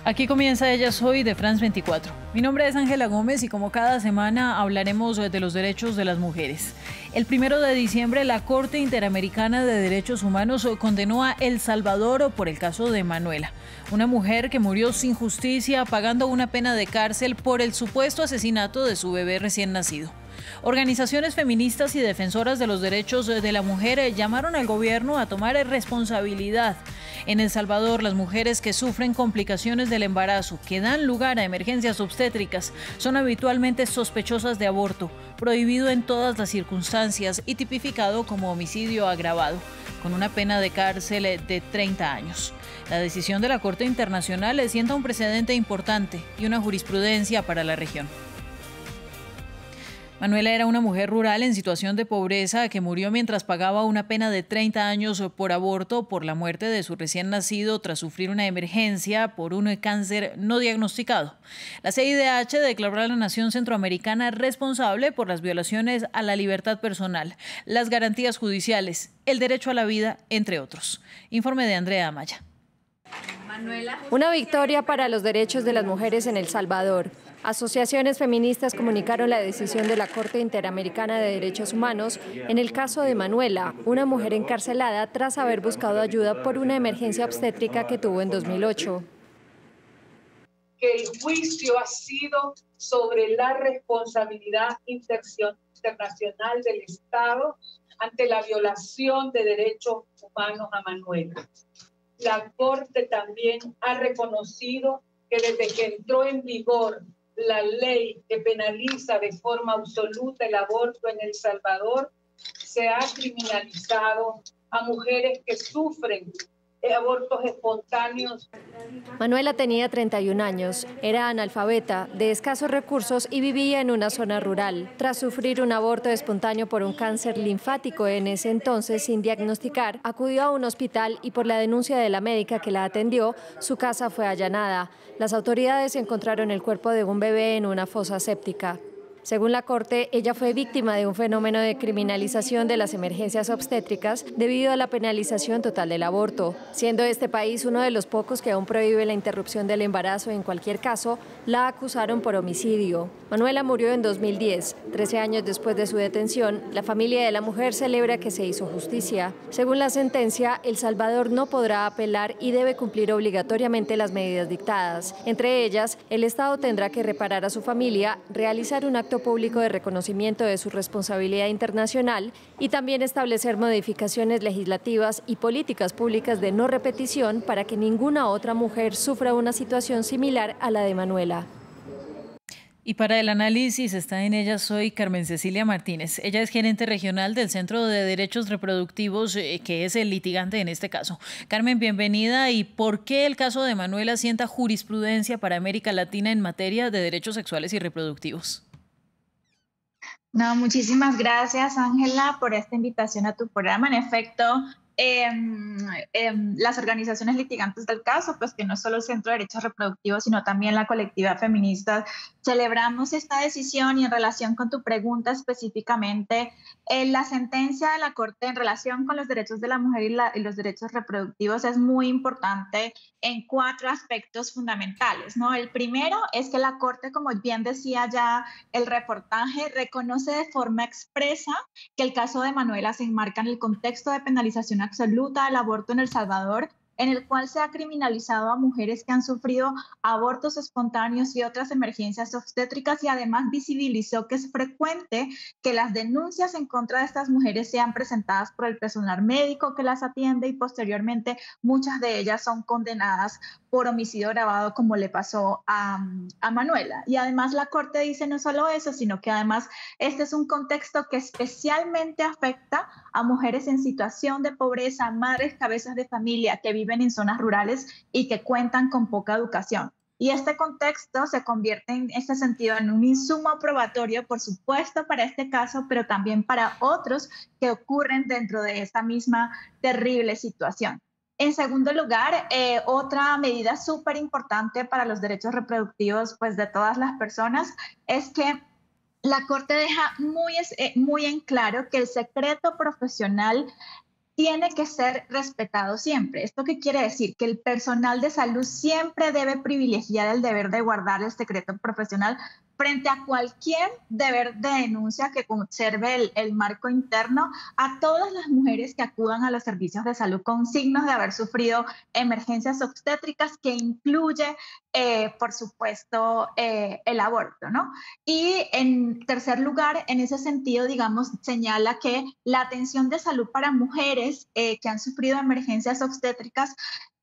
Aquí comienza Ella Soy de France 24. Mi nombre es Ángela Gómez y como cada semana hablaremos de los derechos de las mujeres. El 1 de diciembre la Corte Interamericana de Derechos Humanos condenó a El Salvador por el caso de Manuela, una mujer que murió sin justicia pagando una pena de cárcel por el supuesto asesinato de su bebé recién nacido. Organizaciones feministas y defensoras de los derechos de la mujer llamaron al gobierno a tomar responsabilidad. En El Salvador, las mujeres que sufren complicaciones del embarazo, que dan lugar a emergencias obstétricas, son habitualmente sospechosas de aborto, prohibido en todas las circunstancias y tipificado como homicidio agravado, con una pena de cárcel de 30 años. La decisión de la Corte Internacional sienta un precedente importante y una jurisprudencia para la región. Manuela era una mujer rural en situación de pobreza que murió mientras pagaba una pena de 30 años por aborto por la muerte de su recién nacido tras sufrir una emergencia por un cáncer no diagnosticado. La CIDH declaró a la nación centroamericana responsable por las violaciones a la libertad personal, las garantías judiciales, el derecho a la vida, entre otros. Informe de Andrea Amaya. Una victoria para los derechos de las mujeres en El Salvador. Asociaciones feministas comunicaron la decisión de la Corte Interamericana de Derechos Humanos en el caso de Manuela, una mujer encarcelada tras haber buscado ayuda por una emergencia obstétrica que tuvo en 2008. Que el juicio ha sido sobre la responsabilidad internacional del Estado ante la violación de derechos humanos a Manuela. La Corte también ha reconocido que desde que entró en vigor la ley que penaliza de forma absoluta el aborto en El Salvador, se ha criminalizado a mujeres que sufren abortos espontáneos. Manuela tenía 31 años, era analfabeta, de escasos recursos y vivía en una zona rural. Tras sufrir un aborto espontáneo por un cáncer linfático en ese entonces sin diagnosticar, acudió a un hospital y por la denuncia de la médica que la atendió, su casa fue allanada. Las autoridades encontraron el cuerpo de un bebé en una fosa séptica. Según la Corte, ella fue víctima de un fenómeno de criminalización de las emergencias obstétricas debido a la penalización total del aborto. Siendo este país uno de los pocos que aún prohíbe la interrupción del embarazo en cualquier caso, la acusaron por homicidio. Manuela murió en 2010. 13 años después de su detención, la familia de la mujer celebra que se hizo justicia. Según la sentencia, El Salvador no podrá apelar y debe cumplir obligatoriamente las medidas dictadas. Entre ellas, el Estado tendrá que reparar a su familia, realizar un acto público de reconocimiento de su responsabilidad internacional y también establecer modificaciones legislativas y políticas públicas de no repetición para que ninguna otra mujer sufra una situación similar a la de Manuela. Y para el análisis está en Ella Soy Carmen Cecilia Martínez. Ella es gerente regional del Centro de Derechos Reproductivos, que es el litigante en este caso. Carmen, bienvenida. ¿Y por qué el caso de Manuela sienta jurisprudencia para América Latina en materia de derechos sexuales y reproductivos? No, muchísimas gracias, Ángela, por esta invitación a tu programa. En efecto, las organizaciones litigantes del caso, pues que no solo el Centro de Derechos Reproductivos, sino también la colectiva feminista, celebramos esta decisión y en relación con tu pregunta específicamente, la sentencia de la Corte en relación con los derechos de la mujer y los derechos reproductivos es muy importante en 4 aspectos fundamentales, ¿no? El primero es que la Corte, como bien decía ya el reportaje, reconoce de forma expresa que el caso de Manuela se enmarca en el contexto de penalización absoluta del aborto en El Salvador, en el cual se ha criminalizado a mujeres que han sufrido abortos espontáneos y otras emergencias obstétricas y además visibilizó que es frecuente que las denuncias en contra de estas mujeres sean presentadas por el personal médico que las atiende y posteriormente muchas de ellas son condenadas por homicidio agravado como le pasó a Manuela. Y además la Corte dice no solo eso, sino que además este es un contexto que especialmente afecta a mujeres en situación de pobreza, madres cabezas de familia que viven en zonas rurales y que cuentan con poca educación. Y este contexto se convierte en este sentido en un insumo probatorio, por supuesto, para este caso, pero también para otros que ocurren dentro de esta misma terrible situación. En segundo lugar, otra medida súper importante para los derechos reproductivos pues, de todas las personas es que la Corte deja muy en claro que el secreto profesional tiene que ser respetado siempre. ¿Esto qué quiere decir? Que el personal de salud siempre debe privilegiar el deber de guardar el secreto profesional frente a cualquier deber de denuncia que conserve el marco interno a todas las mujeres que acudan a los servicios de salud con signos de haber sufrido emergencias obstétricas, que incluye, por supuesto, el aborto, ¿no? Y en tercer lugar, en ese sentido, digamos, señala que la atención de salud para mujeres que han sufrido emergencias obstétricas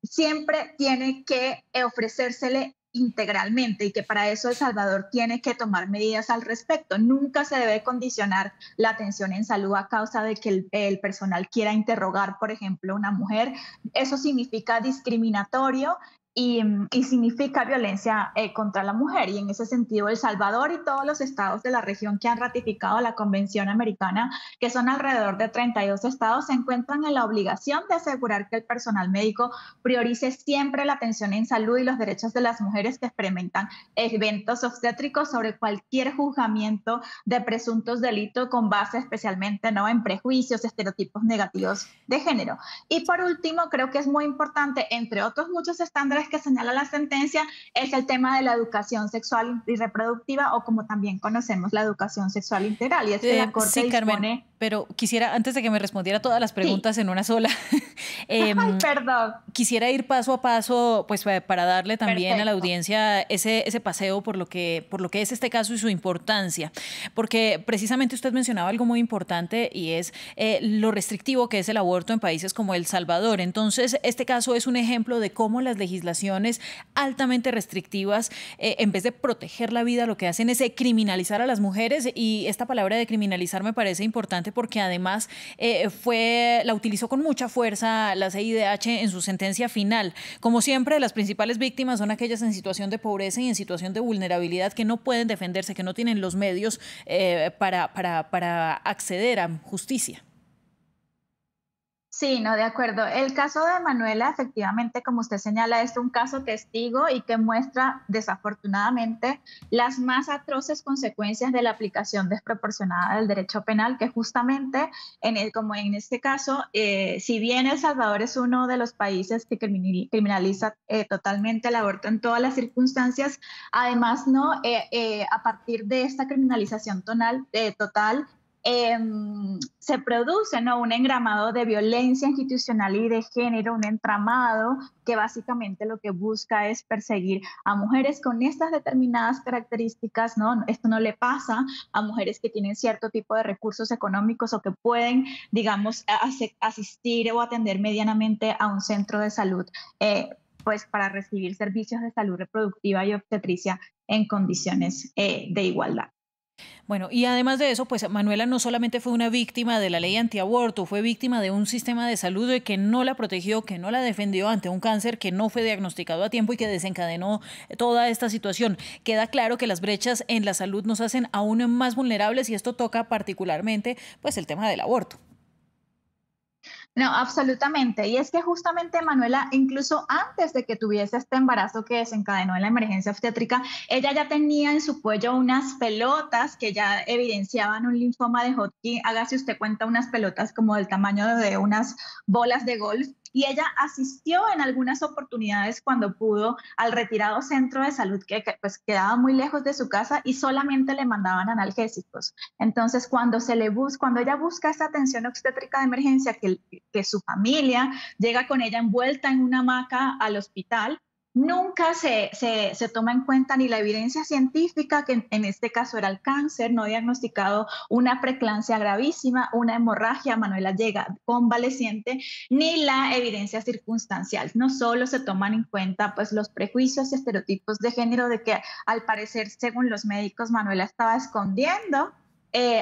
siempre tiene que ofrecérsele integralmente, y que para eso El Salvador tiene que tomar medidas al respecto. Nunca se debe condicionar la atención en salud a causa de que el personal quiera interrogar, por ejemplo, a una mujer. Eso significa discriminatorio y significa violencia contra la mujer. Y en ese sentido, El Salvador y todos los estados de la región que han ratificado la Convención Americana, que son alrededor de 32 estados, se encuentran en la obligación de asegurar que el personal médico priorice siempre la atención en salud y los derechos de las mujeres que experimentan eventos obstétricos sobre cualquier juzgamiento de presuntos delitos con base especialmente, ¿no?, en prejuicios, estereotipos negativos de género. Y por último, creo que es muy importante, entre otros muchos estándares que señala la sentencia, es el tema de la educación sexual y reproductiva, o como también conocemos, la educación sexual integral. Y es que la Corte sí, dispone... Carmen, pero quisiera, antes de que me respondiera todas las preguntas en una sola, Ay, perdón. quisiera ir paso a paso, pues para darle también a la Perfecto. audiencia ese paseo por lo que es este caso y su importancia. Porque precisamente usted mencionaba algo muy importante, y es lo restrictivo que es el aborto en países como El Salvador. Entonces, este caso es un ejemplo de cómo las legislaciones altamente restrictivas, en vez de proteger la vida, lo que hacen es criminalizar a las mujeres. Y esta palabra de criminalizar me parece importante porque además la utilizó con mucha fuerza la CIDH en su sentencia final. Como siempre, las principales víctimas son aquellas en situación de pobreza y en situación de vulnerabilidad, que no pueden defenderse, que no tienen los medios para acceder a justicia. Sí, no, de acuerdo. El caso de Manuela, efectivamente, como usted señala, es un caso testigo y que muestra, desafortunadamente, las más atroces consecuencias de la aplicación desproporcionada del derecho penal, que justamente, como en este caso, si bien El Salvador es uno de los países que criminaliza totalmente el aborto en todas las circunstancias, además, ¿no? A partir de esta criminalización total, se produce, ¿no?, un engramado de violencia institucional y de género, un entramado que básicamente lo que busca es perseguir a mujeres con estas determinadas características, ¿no? Esto no le pasa a mujeres que tienen cierto tipo de recursos económicos o que pueden, digamos, asistir o atender medianamente a un centro de salud, pues para recibir servicios de salud reproductiva y obstetricia en condiciones de igualdad. Bueno, y además de eso, pues Manuela no solamente fue una víctima de la ley antiaborto, fue víctima de un sistema de salud que no la protegió, que no la defendió ante un cáncer que no fue diagnosticado a tiempo y que desencadenó toda esta situación. Queda claro que las brechas en la salud nos hacen aún más vulnerables, y esto toca particularmente pues el tema del aborto. No, absolutamente. Y es que justamente Manuela, incluso antes de que tuviese este embarazo que desencadenó en la emergencia obstétrica, ella ya tenía en su cuello unas pelotas que ya evidenciaban un linfoma de Hodgkin. Hágase usted cuenta, unas pelotas como del tamaño de unas bolas de golf. Y ella asistió en algunas oportunidades, cuando pudo, al retirado centro de salud que pues quedaba muy lejos de su casa, y solamente le mandaban analgésicos. Entonces, cuando ella busca esta atención obstétrica de emergencia, que su familia llega con ella envuelta en una hamaca al hospital, nunca se toma en cuenta ni la evidencia científica, que en este caso era el cáncer no diagnosticado, una preeclampsia gravísima, una hemorragia, Manuela llega convaleciente, ni la evidencia circunstancial. No solo se toman en cuenta pues los prejuicios y estereotipos de género, de que al parecer, según los médicos, Manuela estaba escondiendo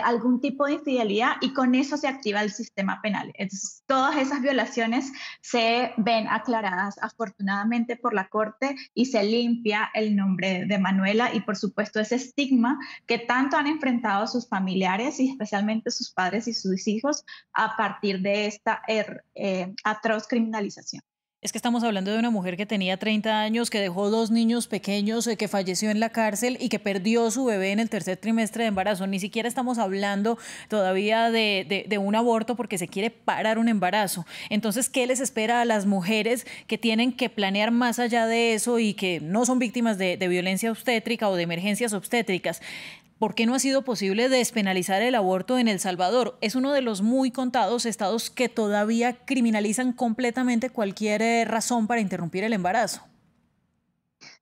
algún tipo de infidelidad, y con eso se activa el sistema penal. Entonces, todas esas violaciones se ven aclaradas afortunadamente por la Corte, y se limpia el nombre de Manuela y, por supuesto, ese estigma que tanto han enfrentado sus familiares y especialmente sus padres y sus hijos a partir de esta atroz criminalización. Es que estamos hablando de una mujer que tenía 30 años, que dejó 2 niños pequeños, que falleció en la cárcel y que perdió su bebé en el tercer trimestre de embarazo. Ni siquiera estamos hablando todavía de un aborto porque se quiere parar un embarazo. Entonces, ¿qué les espera a las mujeres que tienen que planear más allá de eso y que no son víctimas de violencia obstétrica o de emergencias obstétricas? ¿Por qué no ha sido posible despenalizar el aborto en El Salvador? Es uno de los muy contados estados que todavía criminalizan completamente cualquier razón para interrumpir el embarazo.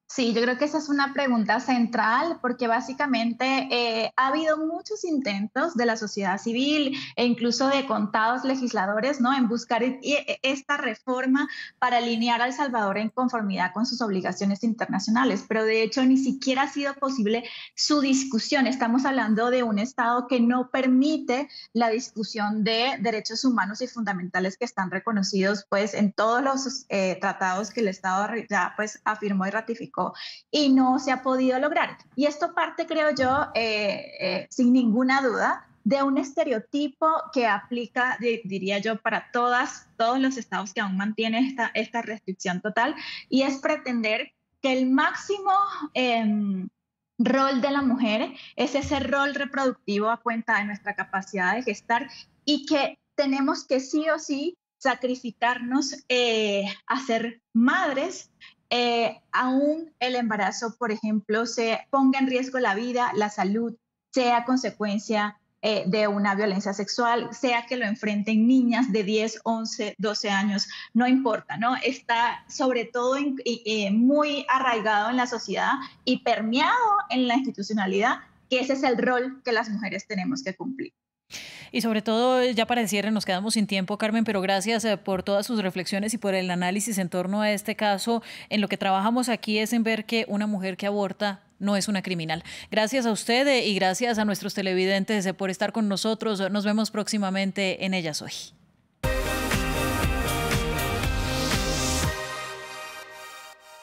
Sí, yo creo que esa es una pregunta central porque básicamente ha habido muchos intentos de la sociedad civil e incluso de contados legisladores, ¿no?, en buscar esta reforma para alinear a El Salvador en conformidad con sus obligaciones internacionales, pero de hecho ni siquiera ha sido posible su discusión. Estamos hablando de un Estado que no permite la discusión de derechos humanos y fundamentales que están reconocidos pues en todos los tratados que el Estado ya pues afirmó y ratificó, y no se ha podido lograr. Y esto parte, creo yo, sin ninguna duda, de un estereotipo que aplica, diría yo, para todos los estados que aún mantienen esta restricción total, y es pretender que el máximo rol de la mujer es ese rol reproductivo a cuenta de nuestra capacidad de gestar, y que tenemos que sí o sí sacrificarnos a ser madres, aún el embarazo, por ejemplo, se ponga en riesgo la vida, la salud, sea consecuencia de una violencia sexual, sea que lo enfrenten niñas de 10, 11, 12 años, no importa, ¿no? Está sobre todo muy arraigado en la sociedad y permeado en la institucionalidad, que ese es el rol que las mujeres tenemos que cumplir. Y sobre todo, ya para el cierre, nos quedamos sin tiempo, Carmen, pero gracias por todas sus reflexiones y por el análisis en torno a este caso. En lo que trabajamos aquí es en ver que una mujer que aborta no es una criminal. Gracias a usted y gracias a nuestros televidentes por estar con nosotros. Nos vemos próximamente en Ellas Hoy.